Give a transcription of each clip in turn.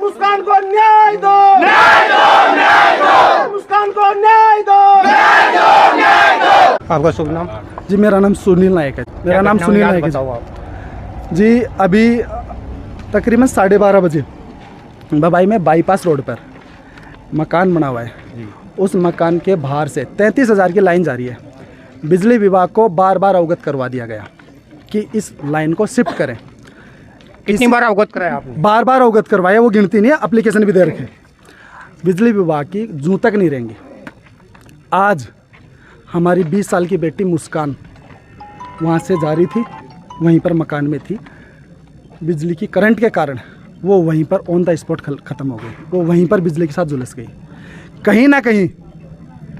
मुस्कान को न्याय दो, मुस्कान को न्याय दो। आपका शुभ नाम? जी मेरा नाम सुनील नायक है। मेरा नाम सुनील नायक है जी। अभी तकरीबन 12:30 बजे बबाई में बाईपास रोड पर मकान बना हुआ है। उस मकान के बाहर से 33,000 की लाइन जा रही है। बिजली विभाग को बार बार अवगत करवा दिया गया कि इस लाइन को शिफ्ट करें। कितनी बार अवगत कराया आपने? बार बार अवगत करवाया, वो गिनती नहीं है, एप्लीकेशन भी दे रखे। बिजली विभाग की जूं तक नहीं रहेंगी। आज हमारी 20 साल की बेटी मुस्कान वहाँ से जा रही थी, वहीं पर मकान में थी। बिजली की करंट के कारण वो वहीं पर ऑन द स्पॉट ख़त्म हो गई। वो वहीं पर बिजली के साथ झुलस गई। कहीं ना कहीं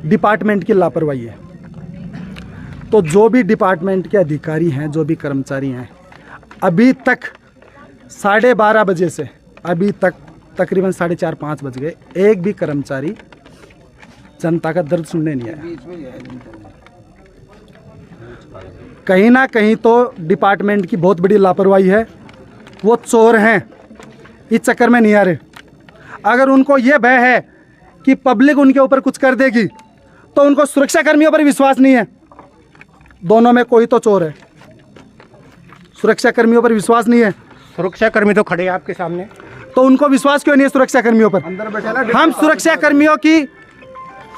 डिपार्टमेंट की लापरवाही है। तो जो भी डिपार्टमेंट के अधिकारी हैं, जो भी कर्मचारी हैं, अभी तक 12:30 बजे से अभी तक तकरीबन 4:30-5 बज गए, एक भी कर्मचारी जनता का दर्द सुनने नहीं आया। कहीं ना कहीं तो डिपार्टमेंट की बहुत बड़ी लापरवाही है। वो चोर हैं, इस चक्कर में नहीं आ रहे। अगर उनको ये भय है कि पब्लिक उनके ऊपर कुछ कर देगी, तो उनको सुरक्षा कर्मियों पर विश्वास नहीं है। दोनों में कोई तो चोर है। सुरक्षा कर्मियों पर विश्वास नहीं है। सुरक्षा कर्मी तो खड़े हैं आपके सामने, तो उनको विश्वास क्यों नहीं है सुरक्षा कर्मियों पर? हम सुरक्षा कर्मियों की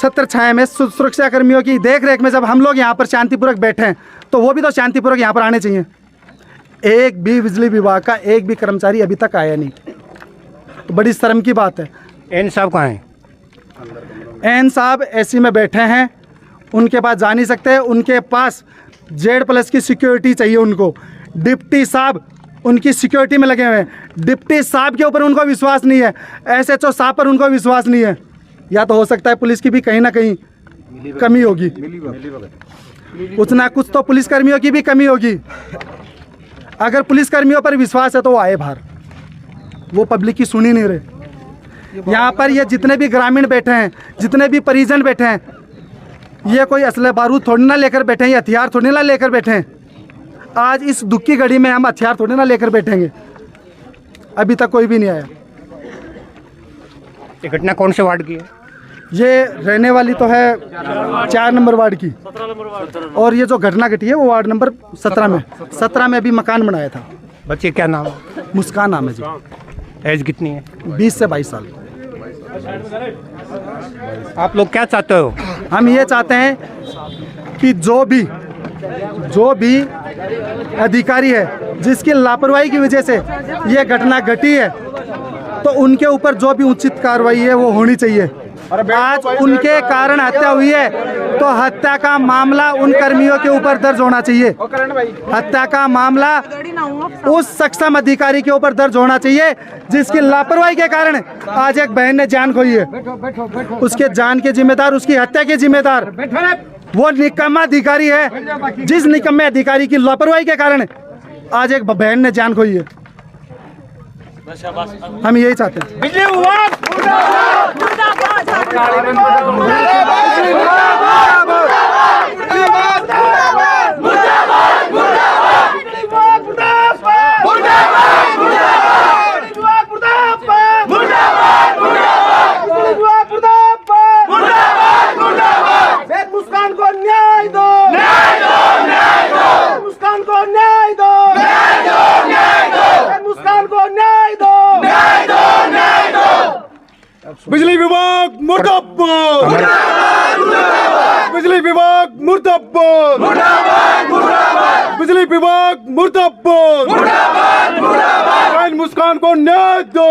छत्र छाया में, सुरक्षा कर्मियों की देख रेख में जब हम लोग यहाँ पर शांतिपूर्वक बैठे हैं, तो वो भी तो शांतिपूर्वक यहाँ पर आने चाहिए। एक भी बिजली विभाग का एक भी कर्मचारी अभी तक आया नहीं, तो बड़ी शर्म की बात है। एन साहब कहाँ हैं? एन साहब एसी में बैठे हैं, उनके पास जा नहीं सकते। उनके पास Z+ की सिक्योरिटी चाहिए उनको। डिप्टी साहब उनकी सिक्योरिटी में लगे हुए हैं। डिप्टी साहब के ऊपर उनको विश्वास नहीं है। SHO साहब पर उनको विश्वास नहीं है। या तो हो सकता है पुलिस की भी कहीं ना कहीं कमी होगी, कुछ ना कुछ तो पुलिस कर्मियों की भी कमी होगी। अगर पुलिस कर्मियों पर विश्वास है तो वो आए बाहर। वो पब्लिक की सुनी नहीं रहे। यहाँ पर ये जितने भी ग्रामीण बैठे हैं, जितने भी परिजन बैठे हैं, ये कोई असले बारूद थोड़ी ना लेकर बैठे हैं, ये हथियार थोड़ी ना लेकर बैठे हैं। आज इस दुख की घड़ी में हम हथियार थोड़ी ना लेकर बैठेंगे। अभी तक कोई भी नहीं आया। ये घटना कौन से वार्ड की है? ये रहने वाली तो है 4 नंबर वार्ड की, और ये जो घटना घटी है वो वार्ड नंबर 17 में अभी मकान बनाया था। बच्चे क्या नाम है? मुस्कान नाम है जी। एज कितनी है? 20 से 22 साल। आप लोग क्या चाहते हो? हम ये चाहते हैं कि जो भी अधिकारी है जिसकी लापरवाही की वजह से ये घटना घटी है, तो उनके ऊपर जो भी उचित कार्रवाई है वो होनी चाहिए। आज उनके कारण हत्या हुई है, तो हत्या का मामला उन कर्मियों के ऊपर दर्ज होना चाहिए। हत्या का मामला उस सक्षम अधिकारी के ऊपर दर्ज होना चाहिए जिसकी लापरवाही के कारण आज एक बहन ने जान खोई है। उसके जान के जिम्मेदार, उसकी हत्या के जिम्मेदार वो निकम्मा अधिकारी है, जिस निकम्मे अधिकारी की लापरवाही के कारण आज एक बहन ने जान खोई है। हम यही चाहते हैं। बिजली विभाग मुर्दाबाद, मुर्दाबाद, मुस्कान को न्याय दो, मुस्कान को न्याय दो, मुस्कान को न्याय दो। बिजली विभाग मुर्दाबाद, बिजली विभाग मुर्दाबाद, बिजली विभाग मुर्दाबाद, मुस्कान को न्याय दो,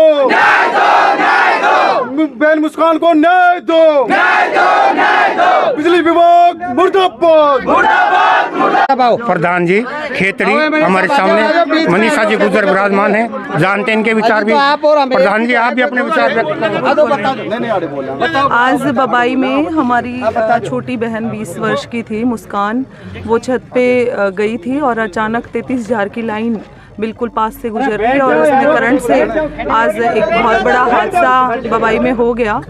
बहन मुस्कान को न्याय दो, न्याय दो, न्याय दो। बिजली विभाग मुर्दाबाद, मुर्दाबाद। प्रधान जी खेतड़ी हमारे सामने, मनीषा जी गुजर विराजमान है, जानते हैं इनके विचार भी। प्रधान जी आप भी अपने विचार व्यक्त करें। आज बबाई में हमारी छोटी बहन 20 वर्ष की थी मुस्कान, वो छत पे गई थी और अचानक 33,000 की लाइन बिल्कुल पास से गुजर रही और उसमें करंट से आज एक बहुत बड़ा हादसा बबाई में हो गया।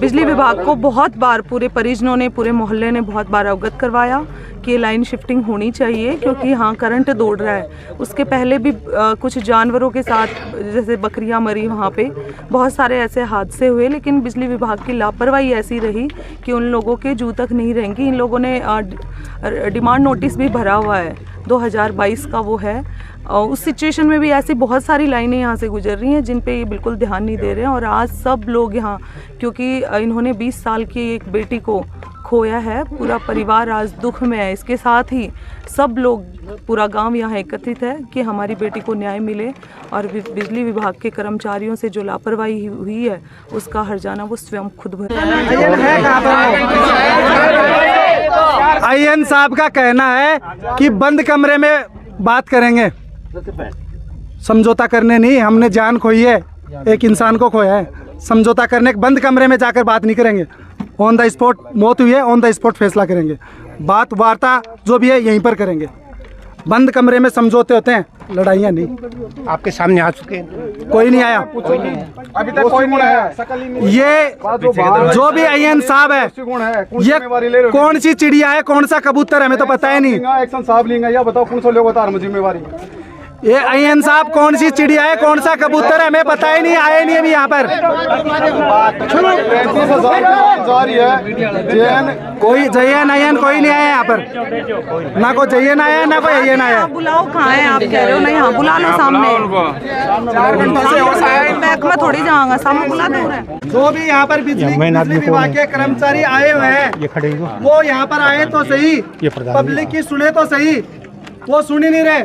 बिजली विभाग को बहुत बार पूरे परिजनों ने, पूरे मोहल्ले ने बहुत बार अवगत करवाया कि लाइन शिफ्टिंग होनी चाहिए क्योंकि यहाँ करंट दौड़ रहा है। उसके पहले भी कुछ जानवरों के साथ जैसे बकरियाँ मरी, वहाँ पे बहुत सारे ऐसे हादसे हुए, लेकिन बिजली विभाग की लापरवाही ऐसी रही कि उन लोगों के जू तक नहीं रहेंगी। इन लोगों ने डिमांड नोटिस भी भरा हुआ है, 2022 का वो है। उस सिचुएशन में भी ऐसी बहुत सारी लाइनें यहाँ से गुजर रही हैं जिन पे ये बिल्कुल ध्यान नहीं दे रहे हैं। और आज सब लोग यहाँ, क्योंकि इन्होंने 20 साल की एक बेटी को खोया है, पूरा परिवार आज दुख में है। इसके साथ ही सब लोग, पूरा गांव यहाँ एकत्रित है कि हमारी बेटी को न्याय मिले और बिजली विभाग के कर्मचारियों से जो लापरवाही हुई है उसका हर्जाना वो स्वयं खुद भर। आईएन साहब का कहना है कि बंद कमरे में बात करेंगे, समझौता करने नहीं। हमने जान खोई है, एक इंसान को खोया है, समझौता करने बंद कमरे में जाकर बात नहीं करेंगे। ऑन द स्पॉट मौत हुई है, ऑन द स्पॉट फैसला करेंगे। बात वार्ता जो भी है यहीं पर करेंगे। बंद कमरे में समझौते होते हैं, लड़ाइयाँ नहीं। आपके सामने आ चुके हैं, कोई नहीं आया अभी तक कोई नहीं आया। ये जो भी आईएन साहब है, ये कौन सी चिड़िया है, कौन सा कबूतर है, हमें तो पता ही नहीं। एक्शन साहब लेंगे या बताओ कौन सा लोग बता रहे जिम्मेवारी। ये आईएन साहब कौन सी चिड़िया है, कौन सा कबूतर है, हमें पता ही नहीं, आए नहीं अभी यहाँ पर। 35,000 कोई जयन आयन कोई नहीं आया यहाँ पर, ना कोई जयन आया ना कोई आयन आया। बुलाओ, कहाँ है आप कह रहे हो? नहीं, हाँ बुला लो सामने। 4 घंटों से बैक में थोड़ी जाऊंगा, सामने बुला दो। जो भी यहाँ पर बिजली विभाग के कर्मचारी आए हुए हैं, वो यहाँ पर आए तो सही, पब्लिक की सुने तो सही, वो सुन ही नहीं रहे।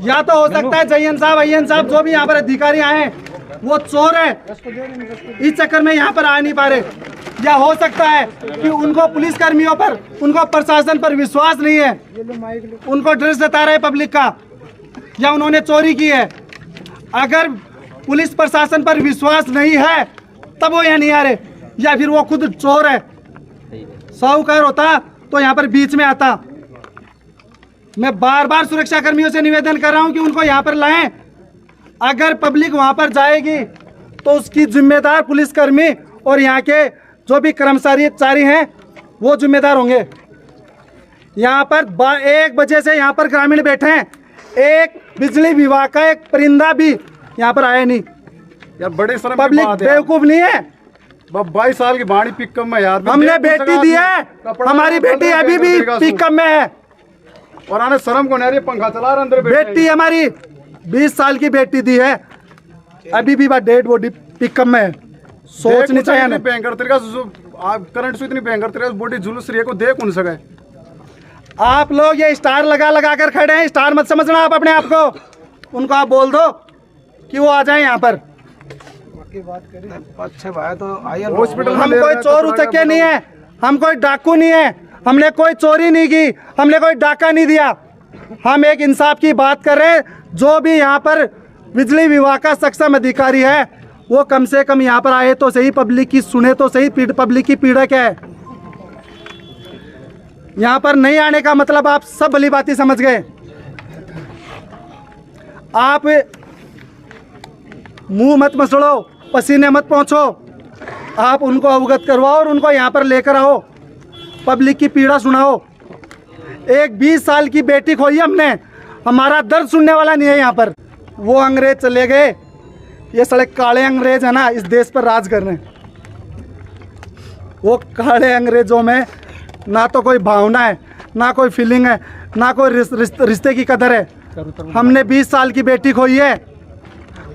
या तो हो सकता है जयन साहब, अय्यन साहब, जो भी यहाँ पर अधिकारी आए हैं वो चोर है, इस चक्कर में यहाँ पर आ नहीं पा रहे। या हो सकता है कि उनको पुलिस कर्मियों पर, उनको प्रशासन पर विश्वास नहीं है, उनको डर सता रहे पब्लिक का, या उन्होंने चोरी की है। अगर पुलिस प्रशासन पर विश्वास नहीं है तब वो यहाँ नहीं आ रहे, या फिर वो खुद चोर है। साहूकार होता तो यहाँ पर बीच में आता। मैं बार बार सुरक्षा कर्मियों से निवेदन कर रहा हूं कि उनको यहां पर लाएं। अगर पब्लिक वहां पर जाएगी तो उसकी जिम्मेदार पुलिसकर्मी और यहां के जो भी कर्मचारी हैं वो जिम्मेदार होंगे। यहां पर 1 बजे से यहां पर ग्रामीण बैठे हैं, एक बिजली विभाग का एक परिंदा भी यहां पर आया नहीं। यार बड़े शर्म की पब्लिक बात है। बेवकूफ नहीं है। 22 साल की बाणी पिकअप में यार, हमने बेटी दी है, हमारी बेटी अभी भी पिकअप में है और आने शर्म को नहीं, पंखा चला रहा अंदर बेटी हमारी 20 साल की बेटी दी है, अभी भी डेड बॉडी पिकअप में है। सोचनी चाहिए ना, भयंकर तरीका करंट से इतनी भयंकर तरीका बॉडी झुलस रही है, को देख कौन सके। आप लोग ये स्टार लगा कर खड़े हैं, स्टार मत समझना आप अपने आप को। उनको आप बोल दो कि वो आ जाए यहाँ पर। हॉस्पिटल हम कोई चोर उचक्के नहीं है, हम कोई डाकू नहीं है, हमने कोई चोरी नहीं की, हमने कोई डाका नहीं दिया। हम एक इंसाफ की बात कर रहे हैं। जो भी यहाँ पर बिजली विभाग का सक्षम अधिकारी है वो कम से कम यहाँ पर आए तो सही, पब्लिक की सुने तो सही। पब्लिक की पीड़ा क्या है, यहाँ पर नहीं आने का मतलब आप सब भली बातें समझ गए। आप मुंह मत मसड़ो, पसीने मत पहुँचो, आप उनको अवगत करवाओ और उनको यहाँ पर लेकर आओ, पब्लिक की पीड़ा सुनाओ। एक 20 साल की बेटी खोई हमने, हमारा दर्द सुनने वाला नहीं है यहाँ पर। वो अंग्रेज चले गए, ये साले काले अंग्रेज है ना, इस देश पर राज कर रहे हैं। वो काले अंग्रेजों में ना तो कोई भावना है, ना कोई फीलिंग है, ना कोई रिश्ते की कदर है। हमने 20 साल की बेटी खोई है,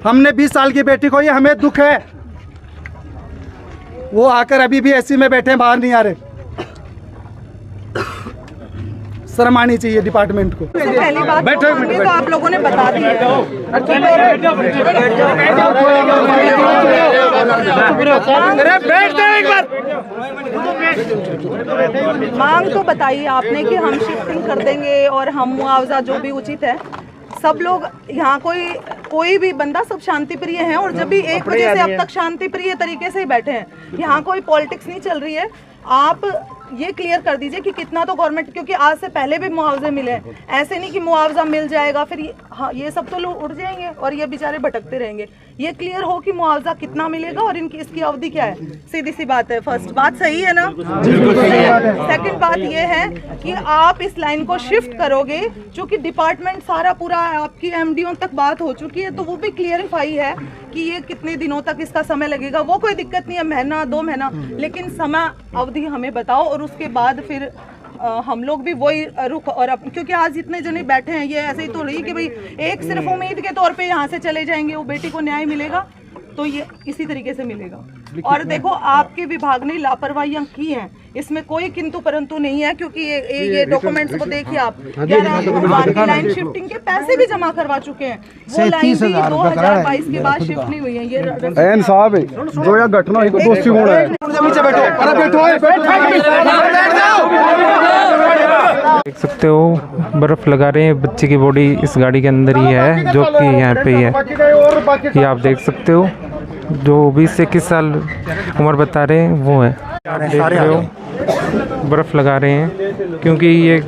हमने 20 साल की बेटी खोई है, हमें दुख है। वो आकर अभी भी एसी में बैठे, बाहर नहीं आ रहे। शर्म आनी चाहिए डिपार्टमेंट को। पहली बात तो आप लोगों ने बता दी है। मांग तो बताइए आपने कि हम शिफ्टिंग कर देंगे और हम मुआवजा जो भी उचित है। सब लोग यहाँ कोई भी बंदा सब शांति प्रिय है और जब भी 1 बजे से अब तक शांति प्रिय तरीके से ही बैठे हैं। यहाँ कोई पॉलिटिक्स नहीं चल रही है। आप ये क्लियर कर दीजिए कि कितना तो गवर्नमेंट, क्योंकि आज से पहले भी मुआवजे मिले हैं, ऐसे नहीं कि मुआवजा मिल जाएगा फिर ये सब तो लोग उड़ जाएंगे और ये बेचारे भटकते रहेंगे। ये क्लियर हो कि मुआवजा कितना मिलेगा और इसकी अवधि क्या है। सीधी सी बात है। फर्स्ट बात सही है ना? सेकंड बात ये है कि आप इस लाइन को शिफ्ट करोगे, क्योंकि डिपार्टमेंट सारा पूरा आपकी एमडीओ तक बात हो चुकी है, तो वो भी क्लियरिफाई है कि ये कितने दिनों तक इसका समय लगेगा। वो कोई दिक्कत नहीं है, महीना 2 महीना, लेकिन समय अवधि हमें बताओ और उसके बाद फिर हम लोग भी वही रुख। और क्योंकि आज इतने जने बैठे हैं, ये ऐसे ही तो नहीं कि भाई एक सिर्फ उम्मीद के तौर पे यहाँ से चले जाएंगे, वो बेटी को न्याय मिलेगा तो ये इसी तरीके से मिलेगा। और देखो आपके विभाग ने लापरवाहियां की हैं, इसमें कोई किंतु परंतु नहीं है, क्योंकि ये डॉक्यूमेंट्स को देखिए आप। लाइन शिफ्टिंग के पैसे भी जमा करवा चुके हैं, वो लाइन भी 2022 के बाद शिफ्ट नहीं हुई है। ये एन साहब जो यह घटना हुई दोषी होना है। देख सकते हो बर्फ लगा रहे हैं, बच्चे की बॉडी इस गाड़ी के अंदर ही है, जो कि यहाँ पे ही है। ये आप देख सकते हो, जो 20 से 21 साल उम्र बता रहे हैं वो है। देख रहे हो बर्फ लगा रहे हैं, क्योंकि ये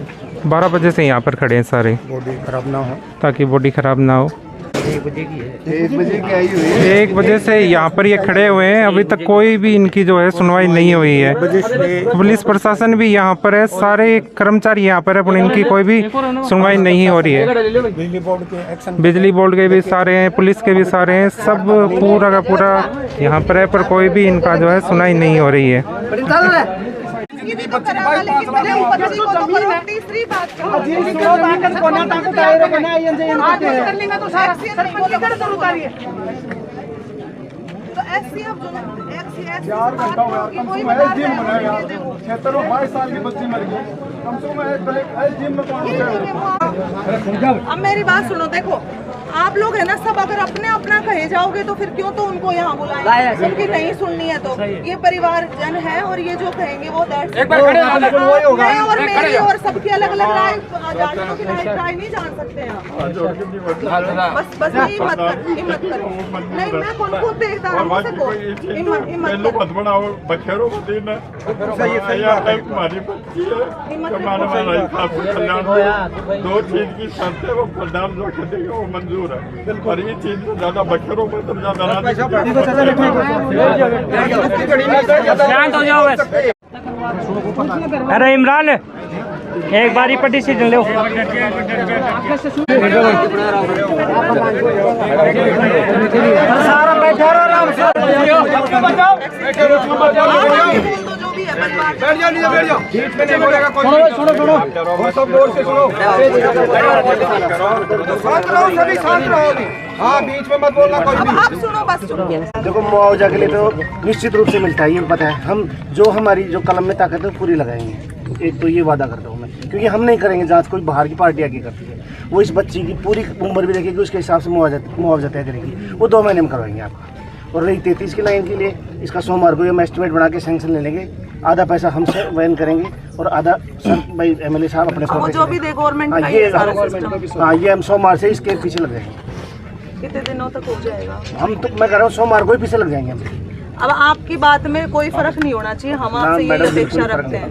12 बजे से यहाँ पर खड़े हैं सारे, बॉडी खराब ना हो, ताकि बॉडी खराब ना हो। 1 बजे की है, 1 बजे की आई हुई है। 1 बजे से यहाँ पर ये खड़े हुए हैं, अभी तक कोई भी इनकी जो है सुनवाई नहीं हुई है। पुलिस प्रशासन भी यहाँ पर है, सारे कर्मचारी यहाँ पर है, पर इनकी कोई भी सुनवाई नहीं हो रही है। बिजली बोर्ड के भी सारे हैं, पुलिस के भी सारे हैं, सब पूरा का पूरा यहाँ पर है, पर कोई भी इनका जो है सुनवाई नहीं हो रही है। तीसरी बात तो SCF जो 22 साल की बच्ची मर गई, कम से कम। अब मेरी बात सुनो, देखो आप लोग है ना सब, अगर अपने अपना कहे जाओगे तो फिर क्यों तो उनको यहाँ बुलाएं, उनकी नहीं सुननी है तो ये परिवार जन है और ये जो कहेंगे वो और मेरी और सबकी अलग अलग राय, राय नहीं जान सकते हैं। बस हिम्मत करो। नहीं मैं खुद देखता हूँ, हिम्मत बच्चों को देना हमारी बच्ची है, 2 चीज की शर्त है, वो प्रधान जो देगा वो मंजूर है, और ये चीज में ज्यादा बच्चों पर तो ज्यादा शांत हो जाओ बस। अरे इमरान एक बारी पर डिसीजन लो। हाँ बीच में मत बोलना कोई भी। आप सुनो बस चुप। देखो मुआवजा के लिए तो निश्चित रूप से मिलता है, ये पता है। हम जो हमारी जो कलम में ताकत है पूरी लगाएंगे, एक तो ये वादा करता हूँ मैं, क्योंकि हम नहीं करेंगे जांच, कोई बाहर की पार्टी आगे करती है, वो इस बच्ची की पूरी उम्र भी देखेगी, उसके हिसाब से मुआवजा तय करेगी, वो 2 महीने में करवाएंगे आपको। और रही 33 की लाइन के लिए, इसका सोमवार को हम एस्टिमेट बना के सैंक्शन ले लेंगे, आधा पैसा हमसे वहन करेंगे और आधा सर भाई MLA साहब अपने जो भी दे गवर्नमेंट का ये हम सोमवार से इसके पीछे लग जाएंगे। कितने दिनों तक हो जाएगा? हम तो मैं कह रहा हूँ सोमवार को ही पीछे लग जाएंगे हम। अब आपकी बात में कोई फर्क नहीं होना चाहिए, हम आपसे यही अपेक्षा रखते हैं।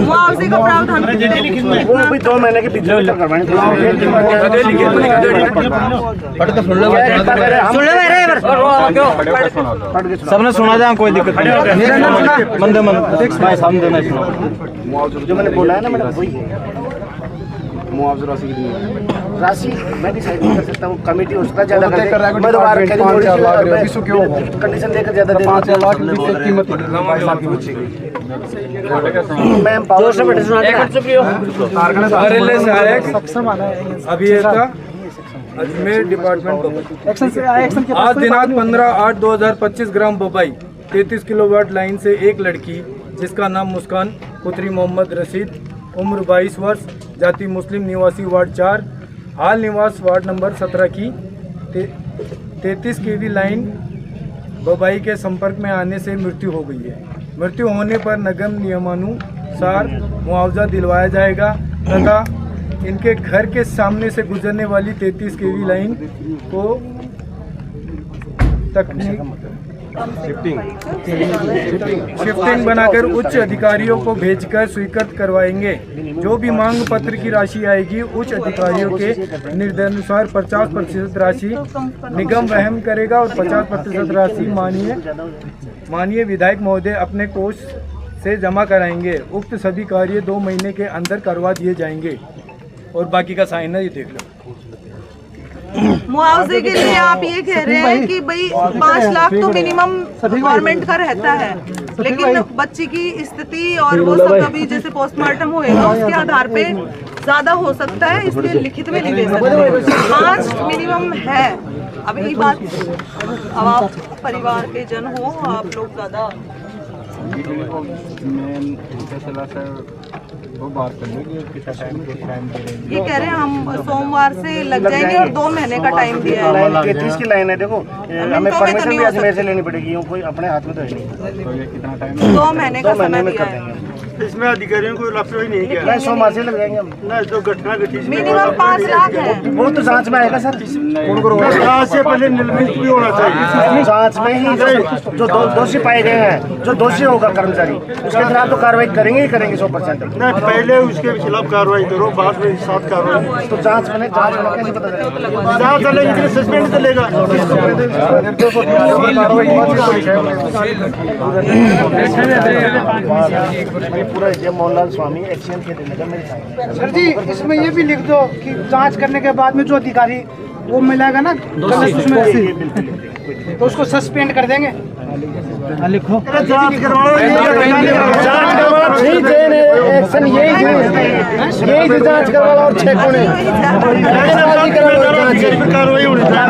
मुआवजे का प्रावधान वो भी 2 महीने के भीतर करवाएंगे। सबने सुना जाए, कोई दिक्कत नहीं। जो मैंने बोला है ना मैडम, वही है मुआवजा राशि कितनी राशि मैं डिसाइड नहीं कर सकता हूँ, कमेटी उसका ज्यादा मैं दोबारा कंडीशन देकर ज्यादा अभी अजमेर डिपार्टमेंट आज दिनांक 15/8/2025 ग्राम बबाई 33 किलोवाट लाइन से एक लड़की जिसका नाम मुस्कान पुत्री मोहम्मद रशीद, उम्र 22 वर्ष, जाति मुस्लिम, निवासी वार्ड 4, हाल निवास वार्ड नंबर 17 की 33 केवी लाइन बबाई के संपर्क में आने से मृत्यु हो गई है। मृत्यु होने पर निगम नियमानुसार मुआवजा दिलवाया जाएगा तथा इनके घर के सामने से गुजरने वाली 33 केवी लाइन को शिफ्टिंग बनाकर उच्च अधिकारियों को भेजकर स्वीकृत करवाएंगे। जो भी मांग पत्र की राशि आएगी उच्च अधिकारियों के निर्देशानुसार 50% राशि निगम वहन करेगा और 50% राशि माननीय विधायक महोदय अपने कोष से जमा कराएंगे। उक्त सभी कार्य 2 महीने के अंदर करवा दिए जाएंगे। और बाकी का साइन है, ये देख लो। मुआवजे के लिए आप ये कह रहे हैं कि भाई 5 लाख तो मिनिमम गवर्नमेंट का रहता है, लेकिन बच्ची की स्थिति और वो सब अभी जैसे पोस्टमार्टम होएगा उसके आधार पे ज्यादा हो सकता है, इसलिए लिखित में नहीं दे सकते। 5 मिनिमम है। अब ये बात, अब आप परिवार के जन हो, आप लोग ज्यादा ये कह रहे हैं हम सोमवार से लग जाएंगे और 2 महीने का टाइम दिया है। 33 की लाइन है, देखो हमें परमिशन भी अजमेर से लेनी पड़ेगी, कोई अपने हाथ में तो है नहीं। 2 महीने का समय दिया है। इसमें अधिकारियों को लापरवाही नहीं किया। सोमवार से लग जाएंगे हम। जो घटना घटी मिनिमम 5 लाख है। वो तो जांच में आएगा सर, जांच से पहले निलंबित भी होना चाहिए। जांच में ही जो दोषी पाए गए हैं, जो दोषी होगा कर्मचारी, उसके खिलाफ तो कार्रवाई करेंगे ही करेंगे 100%। नहीं, पहले उसके खिलाफ कार्रवाई करो, बाद में साथ कार्रवाई। तो जांच में कैसे पता चलेगा? जांच चलेगी तो सस्पेंड चलेगा। पूरा जय मोहनलाल स्वामी एक्शन के देने का मेरे साथ। सर जी, इसमें ये भी लिख दो कि जांच करने के बाद में जो अधिकारी वो मिलेगा ना उसमें से, तो उसको सस्पेंड कर देंगे। लिखो जांच करवाओ, एक्शन यही जांच करवा और चेक होने कार्रवाई होनी चाहिए।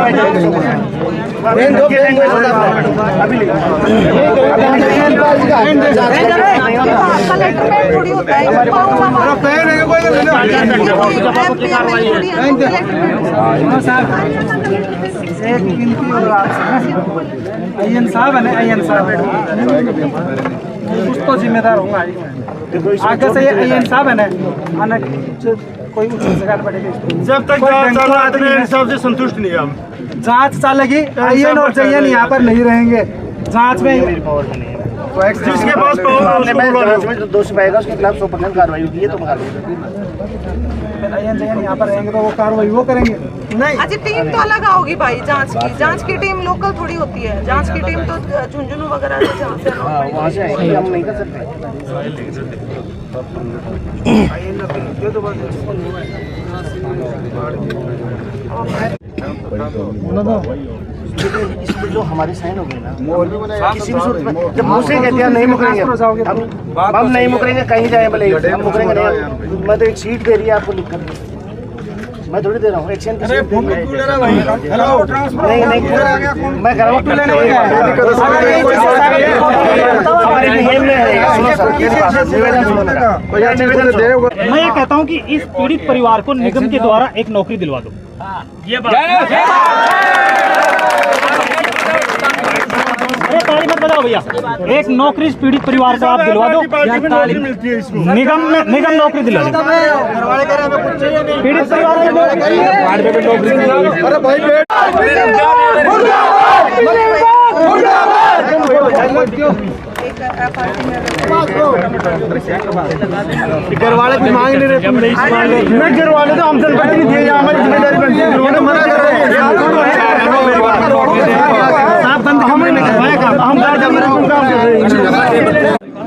अय्यन साहब है ना, अय्यन साहब कुछ तो जिम्मेदार होगा आगे से। ये अय्यन साहब है ना, आना कोई उच्च सरकार पड़ेगी। जब तक जांच चल रहा है हिसाब से संतुष्ट नहीं हम। जांच चलेगी, अय्यन और जयन यहाँ पर नहीं रहेंगे जांच में। जिसके पास जांच में जो दोषी पाएगा उसके खिलाफ 100% कार्रवाई होगी। तो अय्यन जयन यहाँ पर रहेंगे तो वो कार्रवाई वो करेंगे। नहीं, अच्छा टीम तो अलग होगी भाई जांच की टीम लोकल थोड़ी होती है। जांच की टीम तो झुंझुनू वगैरह से वहाँ से आएंगे, हम नहीं कर सकते। इसमें जो हमारे साइन हो गए ना, किसी भी सूरत में जब मुझसे कहते हैं नहीं मुकरेंगे, हम नहीं मुकरेंगे, कहीं जाए भले हम मुकरेंगे नहीं। मैं तो एक सीट दे रही है आपको लिख कर, मैं थोड़ी दे रहा हूँ एक्शन की सीट। नहीं मैं कह रहा हूँ मैं ये कहता हूँ कि इस पीड़ित परिवार को निगम के द्वारा एक नौकरी दिलवा दो। ये ताली मत बजाओ भैया, एक नौकरी इस पीड़ित परिवार को आप दिलवा दो। निगम नौकरी दिला दो पीड़ित परिवार घर वाले भी मांग नहीं रहे, तुम नहीं मांग रहे। मैं घर वाले तो हम जनपद नहीं दिए, हमारी जिम्मेदारी बनती है। उन्होंने मना कर रहे हैं,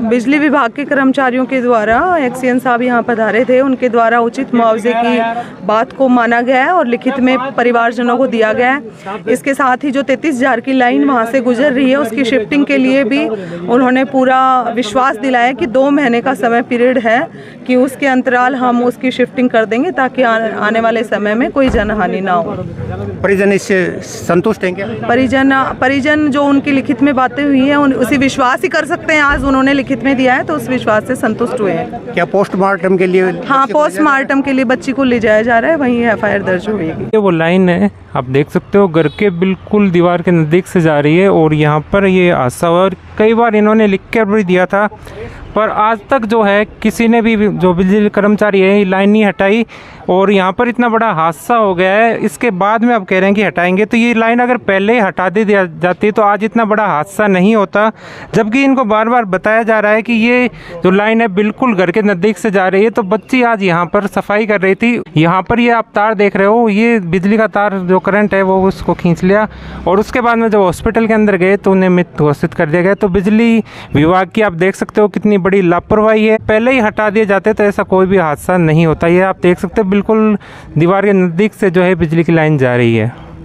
बिजली विभाग के कर्मचारियों के द्वारा एक्सीएन साहब यहाँ पधारे थे। उनके द्वारा उचित मुआवजे की बात को माना गया है और लिखित में परिवारजनों को दिया गया है। इसके साथ ही जो 33,000 की लाइन वहाँ से गुजर रही है उसकी शिफ्टिंग के लिए भी उन्होंने पूरा विश्वास दिलाया कि 2 महीने का समय पीरियड है कि उसके अंतराल हम उसकी शिफ्टिंग कर देंगे ताकि आने वाले समय में कोई जनहानि ना हो। परिजन इससे संतुष्ट हैं क्या? परिजन जो उनकी लिखित में बातें हुई हैं उसी विश्वास ही कर सकते हैं। आज उन्होंने लिखित में दिया है, तो उस विश्वास से संतुष्ट हुए हैं। क्या पोस्टमार्टम के लिए? हाँ, पोस्टमार्टम के लिए बच्ची को ले जाया जा रहा है, वहीं FIR दर्ज होगी। ये वो लाइन है, आप देख सकते हो, घर के बिल्कुल दीवार के नज़दीक से जा रही है और यहाँ पर ये हादसा हुआ। और कई बार इन्होंने लिख कर भी दिया था, पर आज तक जो है किसी ने भी, जो बिजली कर्मचारी है, ये लाइन नहीं हटाई और यहाँ पर इतना बड़ा हादसा हो गया है। इसके बाद में अब कह रहे हैं कि हटाएंगे, तो ये लाइन अगर पहले ही हटा दी जाती तो आज इतना बड़ा हादसा नहीं होता। जबकि इनको बार बार बताया जा रहा है कि ये जो लाइन है बिल्कुल घर के नज़दीक से जा रही है। तो बच्ची आज यहाँ पर सफाई कर रही थी, यहाँ पर ये आप तार देख रहे हो, ये बिजली का तार जो करंट है वो उसको खींच लिया और उसके बाद में जब हॉस्पिटल के अंदर गए तो उन्हें मृत घोषित कर दिया गया। तो बिजली विभाग की आप देख सकते हो कितनी बड़ी लापरवाही है, पहले ही हटा दिए जाते तो ऐसा कोई भी हादसा नहीं होता। ये आप देख सकते हो बिल्कुल दीवार के नज़दीक से जो है बिजली की लाइन जा रही है।